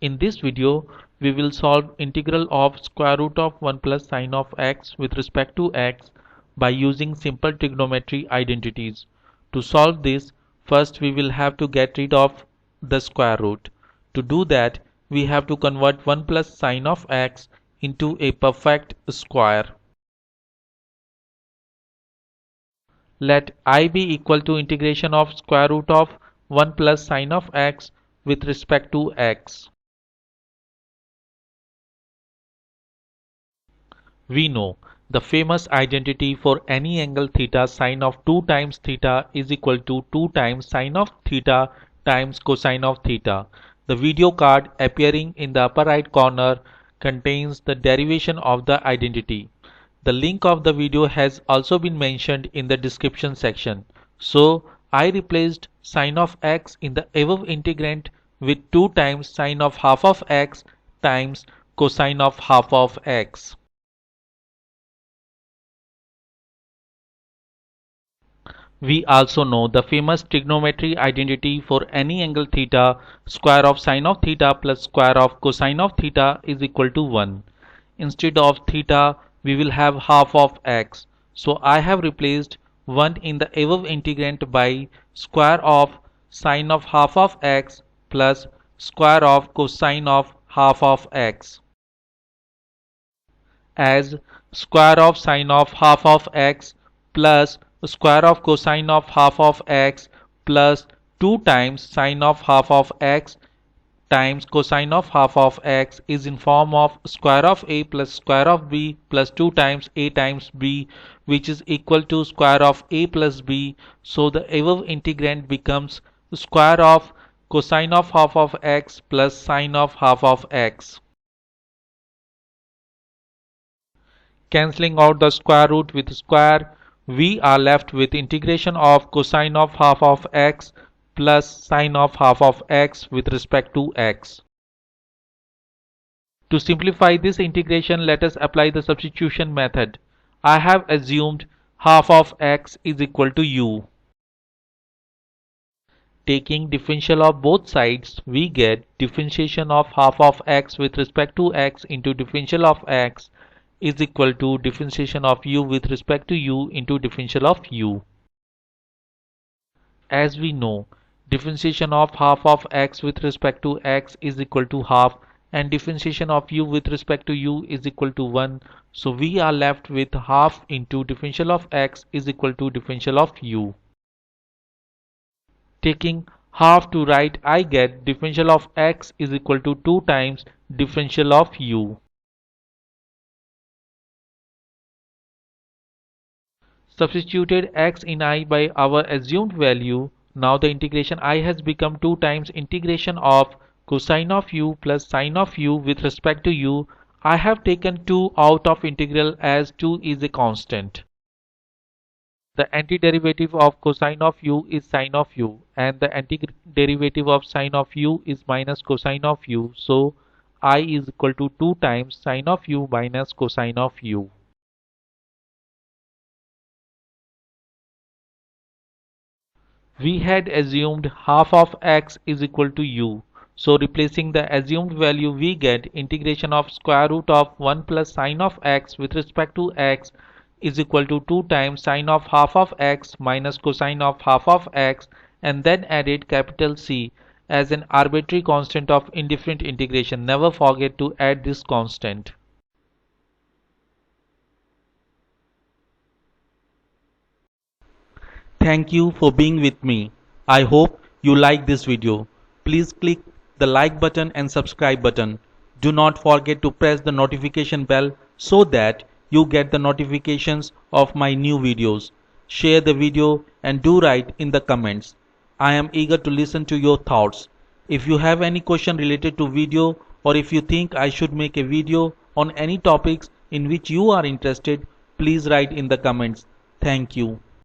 In this video, we will solve integral of square root of 1 plus sine of x with respect to x by using simple trigonometry identities. To solve this, first we will have to get rid of the square root. To do that, we have to convert 1 plus sine of x into a perfect square. Let I be equal to integration of square root of 1 plus sine of x with respect to x. We know the famous identity for any angle theta, sine of 2 times theta is equal to 2 times sine of theta times cosine of theta. The video card appearing in the upper right corner contains the derivation of the identity. The link of the video has also been mentioned in the description section. So I replaced sine of x in the above integrand with 2 times sine of half of x times cosine of half of x. We also know the famous trigonometry identity for any angle theta, square of sine of theta plus square of cosine of theta is equal to 1. Instead of theta, we will have half of x. So I have replaced 1 in the above integrand by square of sine of half of x plus square of cosine of half of x. As square of sine of half of x plus square of cosine of half of x plus 2 times sine of half of x times cosine of half of x is in form of square of a plus square of b plus 2 times a times b, which is equal to square of a plus b. So the above integrand becomes square of cosine of half of x plus sine of half of x. Cancelling out the square root with square, we are left with integration of cosine of half of x plus sine of half of x with respect to x. To simplify this integration, let us apply the substitution method. I have assumed half of x is equal to u. Taking differential of both sides, we get differentiation of half of x with respect to x into differential of x is equal to differentiation of u with respect to u into differential of u. As we know, differentiation of half of x with respect to x is equal to half and differentiation of u with respect to u is equal to 1. So we are left with half into differential of x is equal to differential of u. Taking half to right, I get differential of x is equal to 2 times differential of u. Substituted x in I by our assumed value. Now the integration I has become 2 times integration of cosine of u plus sine of u with respect to u. I have taken 2 out of integral as 2 is a constant. The antiderivative of cosine of u is sine of u and the antiderivative of sine of u is minus cosine of u. So I is equal to 2 times sine of u minus cosine of u. We had assumed half of x is equal to u. So replacing the assumed value, we get integration of square root of 1 plus sine of x with respect to x is equal to 2 times sine of half of x minus cosine of half of x, and then added capital C as an arbitrary constant of indifferent integration. Never forget to add this constant. Thank you for being with me. I hope you like this video. Please click the like button and subscribe button. Do not forget to press the notification bell so that you get the notifications of my new videos. Share the video and do write in the comments. I am eager to listen to your thoughts. If you have any question related to video, or if you think I should make a video on any topics in which you are interested, please write in the comments. Thank you.